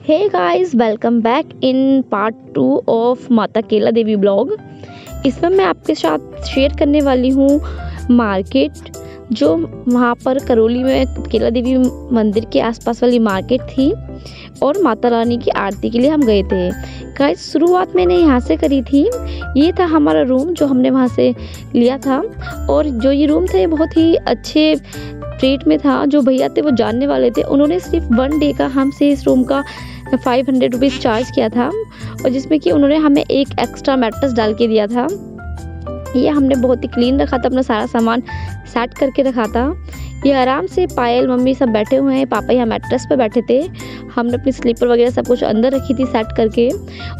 Hey guys, welcome back in part 2 of Mata Kela Devi blog. इसमें मैं आपके साथ शेयर करने वाली हूँ मार्केट, जो वहाँ पर करौली में केला देवी मंदिर के आसपास वाली मार्केट थी और माता रानी की आरती के लिए हम गए थे। गाइस, शुरुआत मैंने यहाँ से करी थी। ये था हमारा रूम जो हमने वहाँ से लिया था, और जो ये रूम था ये बहुत ही अच्छे रेट में था। जो भैया थे वो जानने वाले थे, उन्होंने सिर्फ 1 डे का हमसे इस रूम का 500 रुपीज़ चार्ज किया था, और जिसमें कि उन्होंने हमें एक एक्स्ट्रा मैट्रेस डाल के दिया था। ये हमने बहुत ही क्लीन रखा था, अपना सारा सामान सेट करके रखा था। ये आराम से पायल मम्मी सब बैठे हुए हैं, पापा यहाँ मैट्रेस पे बैठे थे। हमने अपनी स्लीपर वगैरह सब कुछ अंदर रखी थी सेट करके,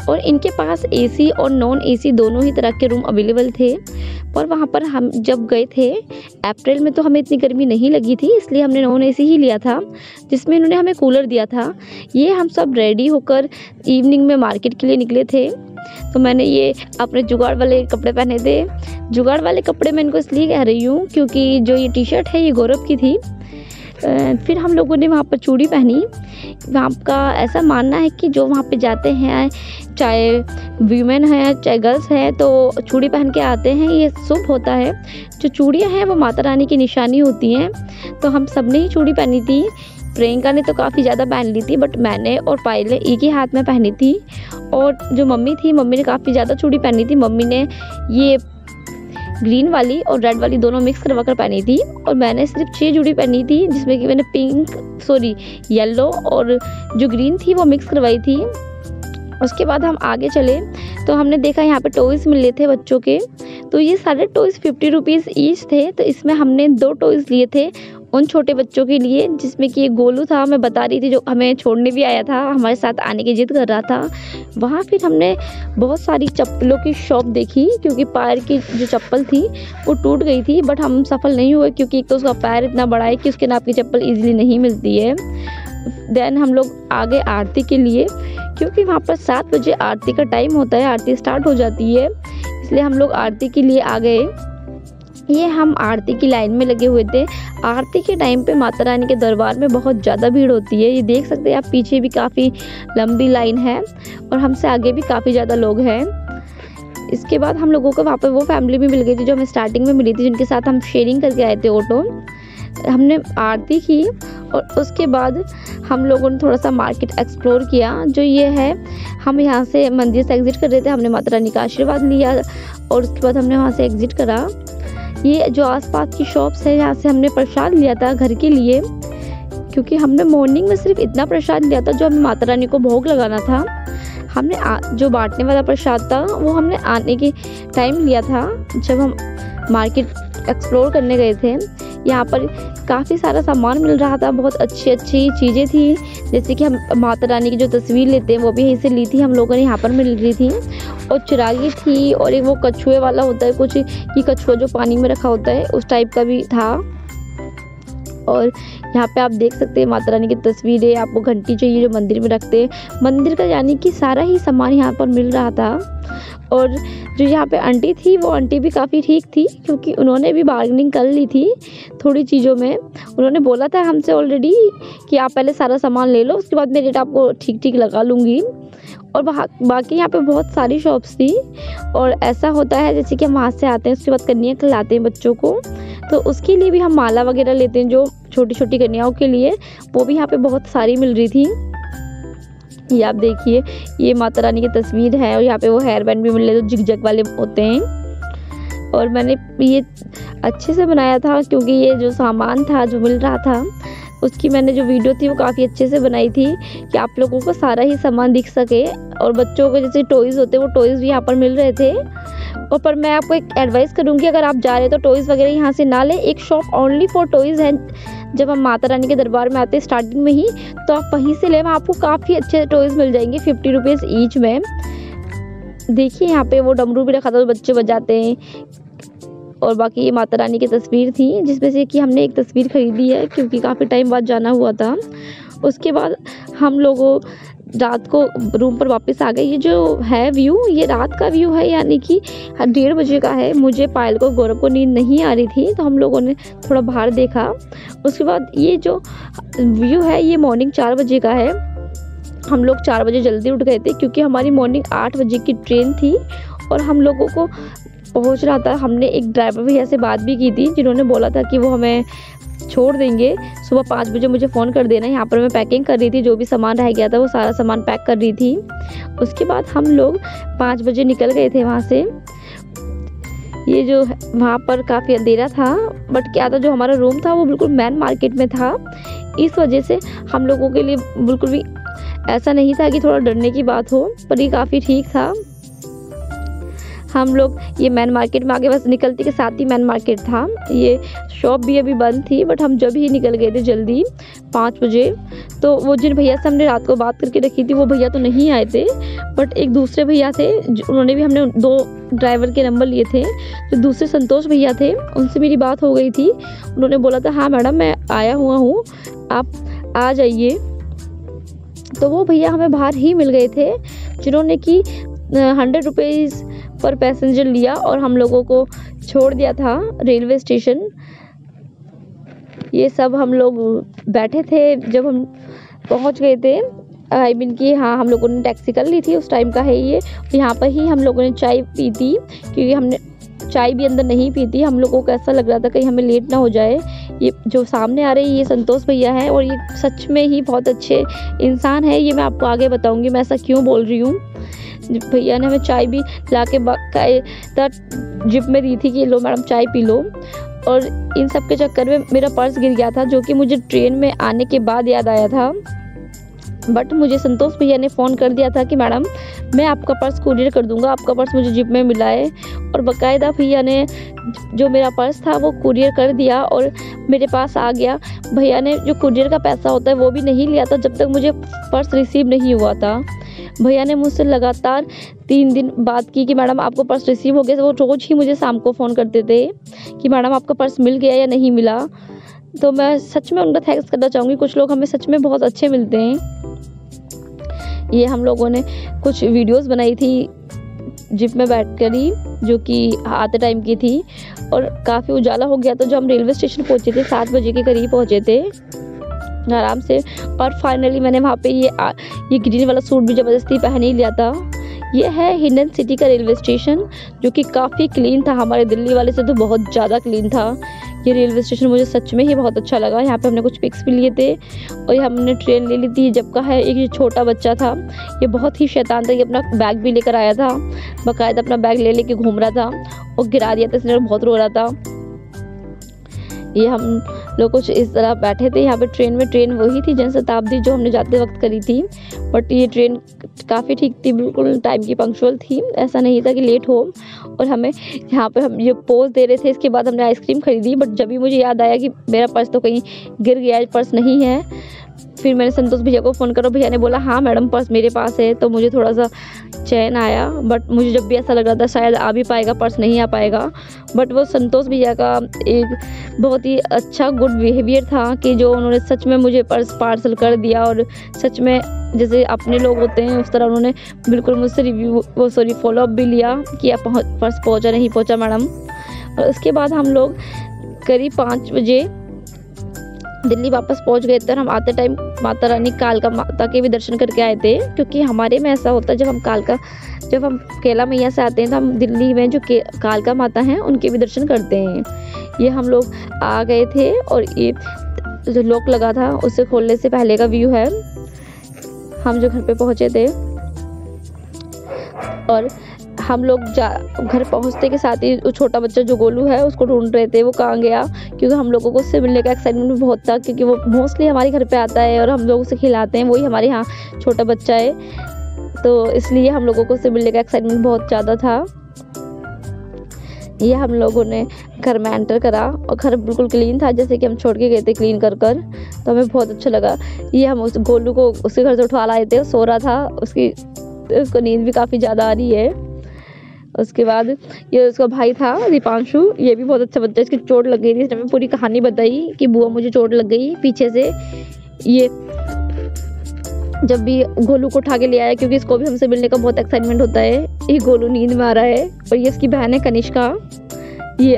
और इनके पास एसी और नॉन एसी दोनों ही तरह के रूम अवेलेबल थे। और वहाँ पर हम जब गए थे अप्रैल में, तो हमें इतनी गर्मी नहीं लगी थी, इसलिए हमने नॉन एसी ही लिया था, जिसमें इन्होंने हमें कूलर दिया था। ये हम सब रेडी होकर इवनिंग में मार्केट के लिए निकले थे। तो मैंने ये अपने जुगाड़ वाले कपड़े पहने थे। जुगाड़ वाले कपड़े मैं इनको इसलिए कह रही हूँ क्योंकि जो ये टी शर्ट है ये गौरव की थी। फिर हम लोगों ने वहाँ पर चूड़ी पहनी। वहाँ का ऐसा मानना है कि जो वहाँ पे जाते हैं, चाहे वीमेन है चाहे गर्ल्स हैं, तो चूड़ी पहन के आते हैं, ये शुभ होता है। जो चूड़ियाँ हैं वो माता रानी की निशानी होती हैं, तो हम सब ने ही चूड़ी पहनी थी। प्रियंका ने तो काफ़ी ज़्यादा पहन ली थी, बट मैंने और पायल ने एक ही हाथ में पहनी थी। और जो मम्मी थी, मम्मी ने काफ़ी ज़्यादा चूड़ी पहनी थी। मम्मी ने ये ग्रीन वाली और रेड वाली दोनों मिक्स करवा कर पहनी थी, और मैंने सिर्फ 6 चूड़ी पहनी थी, जिसमें कि मैंने येलो और जो ग्रीन थी वो मिक्स करवाई थी। उसके बाद हम आगे चले तो हमने देखा यहाँ पे टॉयज़ मिल रहे थे बच्चों के। तो ये सारे टॉयज़ 50 रुपीज़ ईच थे। तो इसमें हमने 2 टॉयज़ लिए थे उन छोटे बच्चों के लिए, जिसमें कि एक गोलू था, मैं बता रही थी, जो हमें छोड़ने भी आया था, हमारे साथ आने की जिद कर रहा था। वहाँ फिर हमने बहुत सारी चप्पलों की शॉप देखी, क्योंकि पैर की जो चप्पल थी वो टूट गई थी, बट हम सफल नहीं हुए, क्योंकि एक तो उसका पैर इतना बड़ा है कि उसके नाप की चप्पल ईजिली नहीं मिलती है। देन हम लोग आगे आरती के लिए, क्योंकि वहाँ पर 7 बजे आरती का टाइम होता है, आरती स्टार्ट हो जाती है, इसलिए हम लोग आरती के लिए आ गए। ये हम आरती की लाइन में लगे हुए थे। आरती के टाइम पे माता रानी के दरबार में बहुत ज़्यादा भीड़ होती है। ये देख सकते हैं आप, पीछे भी काफ़ी लंबी लाइन है, और हमसे आगे भी काफ़ी ज़्यादा लोग हैं। इसके बाद हम लोगों को वहाँ पर वो फैमिली भी मिल गई थी जो हमें स्टार्टिंग में मिली थी, जिनके साथ हम शेयरिंग करके आए थे ऑटो। हमने आरती की, और उसके बाद हम लोगों ने थोड़ा सा मार्केट एक्सप्लोर किया। जो ये है, हम यहाँ से मंदिर से एग्ज़िट कर रहे थे, हमने माता रानी का आशीर्वाद लिया, और उसके बाद हमने वहाँ से एग्ज़िट करा। ये जो आसपास की शॉप्स है, यहाँ से हमने प्रसाद लिया था घर के लिए, क्योंकि हमने मॉर्निंग में सिर्फ इतना प्रसाद लिया था जो हमें माता रानी को भोग लगाना था। हमने जो बांटने वाला प्रसाद था वो हमने आने के टाइम लिया था, जब हम मार्केट एक्सप्लोर करने गए थे। यहाँ पर काफ़ी सारा सामान मिल रहा था, बहुत अच्छी अच्छी चीज़ें थी, जैसे कि हम माता रानी की जो तस्वीर लेते हैं वो भी यहीं से ली थी हम लोगों ने, यहाँ पर मिल रही थी। और चिरागी थी, और एक वो कछुए वाला होता है कुछ, कि कछुआ जो पानी में रखा होता है, उस टाइप का भी था। और यहाँ पे आप देख सकते हैं माता रानी की तस्वीरें। आपको घंटी चाहिए जो मंदिर में रखते हैं, मंदिर का यानी कि सारा ही सामान यहाँ पर मिल रहा था। और जो यहाँ पे आंटी थी, वो आंटी भी काफ़ी ठीक थी, क्योंकि उन्होंने भी बार्गेनिंग कर ली थी थोड़ी चीज़ों में। उन्होंने बोला था हमसे ऑलरेडी कि आप पहले सारा सामान ले लो, उसके बाद मैं रेट आपको ठीक ठीक लगा लूँगी। और बाकी यहाँ पे बहुत सारी शॉप्स थी, और ऐसा होता है जैसे कि हम वहाँ से आते हैं, उसके बाद कन्या खिलाते हैं बच्चों को, तो उसके लिए भी हम माला वगैरह लेते हैं, जो छोटी छोटी कन्याओं के लिए, वो भी यहाँ पे बहुत सारी मिल रही थी। ये आप देखिए, ये माता रानी की तस्वीर है, और यहाँ पे वो हेयर बैंड भी मिल रहे जो जिग-जैग वाले होते हैं। और मैंने ये अच्छे से बनाया था, क्योंकि ये जो सामान था जो मिल रहा था, उसकी मैंने जो वीडियो थी वो काफ़ी अच्छे से बनाई थी, कि आप लोगों को सारा ही सामान दिख सके। और बच्चों के जैसे टॉयज़ होते हैं, वो टॉयज़ भी यहाँ पर मिल रहे थे। और पर मैं आपको एक एडवाइस करूँगी, अगर आप जा रहे हैं तो टॉयज़ वगैरह यहाँ से ना लें। एक शॉप ओनली फॉर टॉयज़ है, जब हम माता रानी के दरबार में आते हैं स्टार्टिंग में ही, तो आप वहीं से लें, आपको काफ़ी अच्छे टॉयज़ मिल जाएंगे 50 रुपीज़ ईच में। देखिए यहाँ पे वो डमरू भी रखा था, तो बच्चे बजाते हैं। और बाकी ये माता रानी की तस्वीर थी, जिसमें से कि हमने एक तस्वीर खरीदी है, क्योंकि काफ़ी टाइम बाद जाना हुआ था। उसके बाद हम लोगों रात को रूम पर वापस आ गए। ये जो है व्यू, ये रात का व्यू है, यानी कि 1:30 बजे का है। मुझे, पायल को, गौरव को नींद नहीं आ रही थी, तो हम लोगों ने थोड़ा बाहर देखा। उसके बाद ये जो व्यू है ये मॉर्निंग 4 बजे का है। हम लोग 4 बजे जल्दी उठ गए थे क्योंकि हमारी मॉर्निंग 8 बजे की ट्रेन थी और हम लोगों को पहुंच रहा था। हमने एक ड्राइवर भैया से बात भी की थी जिन्होंने बोला था कि वो हमें छोड़ देंगे, सुबह 5 बजे मुझे फ़ोन कर देना। यहाँ पर मैं पैकिंग कर रही थी, जो भी सामान रह गया था वो सारा सामान पैक कर रही थी। उसके बाद हम लोग 5 बजे निकल गए थे वहाँ से। ये जो वहाँ पर काफ़ी अंधेरा था, बट क्या था जो हमारा रूम था वो बिल्कुल मेन मार्केट में था। इस वजह से हम लोगों के लिए बिल्कुल भी ऐसा नहीं था कि थोड़ा डरने की बात हो, पर ये काफ़ी ठीक था। हम लोग ये मेन मार्केट में आगे बस निकलते के साथ ही मेन मार्केट था। ये शॉप भी अभी बंद थी, बट हम जब ही निकल गए थे जल्दी 5 बजे। तो वो जिन भैया से हमने रात को बात करके रखी थी वो भैया तो नहीं आए थे, बट एक दूसरे भैया थे, उन्होंने भी, हमने 2 ड्राइवर के नंबर लिए थे। जो दूसरे संतोष भैया थे उनसे मेरी बात हो गई थी। उन्होंने बोला था हाँ मैडम मैं आया हुआ हूँ, आप आ जाइए। तो वो भैया हमें बाहर ही मिल गए थे, जिन्होंने कि 100 रुपीज़ पर पैसेंजर लिया और हम लोगों को छोड़ दिया था रेलवे स्टेशन। ये सब हम लोग बैठे थे जब हम पहुंच गए थे। आई मीन कि हाँ, हम लोगों ने टैक्सी कर ली थी, उस टाइम का है ये। यहाँ पर ही हम लोगों ने चाय पी थी, क्योंकि हमने चाय भी अंदर नहीं पी थी। हम लोगों को ऐसा लग रहा था कहीं हमें लेट ना हो जाए। ये जो सामने आ रहे हैं ये संतोष भैया हैं और ये सच में ही बहुत अच्छे इंसान है। ये मैं आपको आगे बताऊँगी मैं ऐसा क्यों बोल रही हूँ। भैया ने हमें चाय भी ला के जिप में दी थी कि लो मैडम चाय पी लो। और इन सब के चक्कर में मेरा पर्स गिर गया था, जो कि मुझे ट्रेन में आने के बाद याद आया था। बट मुझे संतोष भैया ने फ़ोन कर दिया था कि मैडम मैं आपका पर्स कुरियर कर दूंगा, आपका पर्स मुझे जिप में मिला है। और बाकायदा भैया ने जो मेरा पर्स था वो कुरियर कर दिया और मेरे पास आ गया। भैया ने जो कुरियर का पैसा होता है वो भी नहीं लिया था जब तक मुझे पर्स रिसीव नहीं हुआ था। भैया ने मुझसे लगातार 3 दिन बात की कि मैडम आपको पर्स रिसीव हो गया। वो रोज़ ही मुझे शाम को फ़ोन करते थे कि मैडम आपका पर्स मिल गया या नहीं मिला। तो मैं सच में उनका थैंक्स करना चाहूँगी। कुछ लोग हमें सच में बहुत अच्छे मिलते हैं। ये हम लोगों ने कुछ वीडियोस बनाई थी जिप में बैठकर ही, जो कि आते टाइम की थी। और काफ़ी उजाला हो गया था जब हम रेलवे स्टेशन पहुँचे थे, 7 बजे के करीब पहुँचे थे आराम से। और फाइनली मैंने वहाँ पे ये ग्रीन वाला सूट भी ज़बरदस्ती पहन ही लिया था। ये है हिंडन सिटी का रेलवे स्टेशन, जो कि काफ़ी क्लीन था, हमारे दिल्ली वाले से तो बहुत ज़्यादा क्लीन था। ये रेलवे स्टेशन मुझे सच में ही बहुत अच्छा लगा। यहाँ पे हमने कुछ पिक्स भी लिए थे और हमने ट्रेन ले ली थी। जब का है एक छोटा बच्चा था, ये बहुत ही शैतान था, ये अपना बैग भी लेकर आया था, बाकायदा अपना बैग ले लेके घूम रहा था और गिरा दिया था इसने, बहुत रो रहा था। ये हम लोग कुछ इस तरह बैठे थे यहाँ पे ट्रेन में। ट्रेन वही थी जनशताब्दी जो हमने जाते वक्त करी थी, बट ये ट्रेन काफ़ी ठीक थी, बिल्कुल टाइम की पंक्चुअल थी, ऐसा नहीं था कि लेट हो। और हमें यहाँ पे हम ये पोज दे रहे थे। इसके बाद हमने आइसक्रीम खरीदी, बट जब भी मुझे याद आया कि मेरा पर्स तो कहीं गिर गया है, पर्स नहीं है, फिर मैंने संतोष भैया को फ़ोन करा। भैया ने बोला हाँ मैडम पर्स मेरे पास है। तो मुझे थोड़ा सा चैन आया, बट मुझे जब भी ऐसा लग रहा था शायद आ भी पाएगा, पर्स नहीं आ पाएगा। बट वो संतोष भैया का एक बहुत ही अच्छा गुड बिहेवियर था कि जो उन्होंने सच में मुझे पर्स पार्सल कर दिया। और सच में जैसे अपने लोग होते हैं उस तरह उन्होंने बिल्कुल मुझसे फॉलोअप भी लिया कि आप पर्स पहुँचा नहीं पहुँचा मैडम। और उसके बाद हम लोग करीब 5 बजे दिल्ली वापस पहुंच गए थे। और हम आते टाइम माता रानी कालका माता के भी दर्शन करके आए थे, क्योंकि हमारे में ऐसा होता है जब हम कैला मैया से आते हैं तो हम दिल्ली में जो कालका माता हैं उनके भी दर्शन करते हैं। ये हम लोग आ गए थे और ये जो लॉक लगा था उसे खोलने से पहले का व्यू है। हम जो घर पे पहुंचे थे और हम लोग घर पहुंचते के साथ ही वो छोटा बच्चा जो गोलू है उसको ढूंढ रहे थे, वो कहाँ गया, क्योंकि हम लोगों को उससे मिलने का एक्साइटमेंट भी बहुत था, क्योंकि वो मोस्टली हमारे घर पे आता है और हम लोग उसे खिलाते हैं, वही हमारे यहाँ छोटा बच्चा है, तो इसलिए हम लोगों को उससे मिलने का एक्साइटमेंट बहुत ज़्यादा था। ये हम लोगों ने घर में एंटर करा और घर बिल्कुल क्लीन था, जैसे कि हम छोड़ के गए थे क्लीन कर कर, तो हमें बहुत अच्छा लगा। ये हम उस गोलू को उसके घर से उठवा लाए थे, सो रहा था, उसको नींद भी काफ़ी ज़्यादा आ रही है। उसके बाद ये उसका भाई था दीपांशु, ये भी बहुत अच्छा बच्चा, इसकी चोट लग गई थी, इसने हमें पूरी कहानी बताई कि बुआ मुझे चोट लग गई पीछे से। ये जब भी गोलू को उठा के ले आया, क्योंकि इसको भी हमसे मिलने का बहुत एक्साइटमेंट होता है। ये गोलू नींद में आ रहा है और ये इसकी बहन है कनिष्का। ये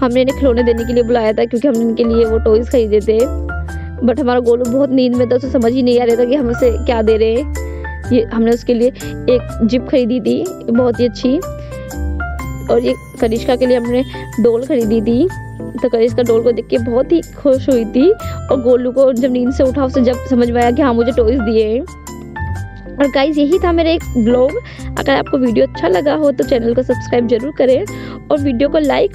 हमने इन्हें खिलौने देने के लिए बुलाया था, क्योंकि हमने इनके लिए वो टॉयज खरीदे थे, बट हमारा गोलू बहुत नींद में था, उसे समझ ही नहीं आ रहा था कि हम उसे क्या दे रहे हैं। ये हमने उसके लिए एक जिप खरीदी थी बहुत ही अच्छी, और ये कनिष्का के लिए हमने डोल खरीदी थी। तो कनिष्का डोल को देख के बहुत ही खुश हुई थी, और गोलू को जब नींद से उठा उसे जब समझ में आया कि हाँ मुझे टॉयज दिए हैं। और गाइज यही था मेरा एक ब्लॉग। अगर आपको वीडियो अच्छा लगा हो तो चैनल को सब्सक्राइब जरूर करें और वीडियो को लाइक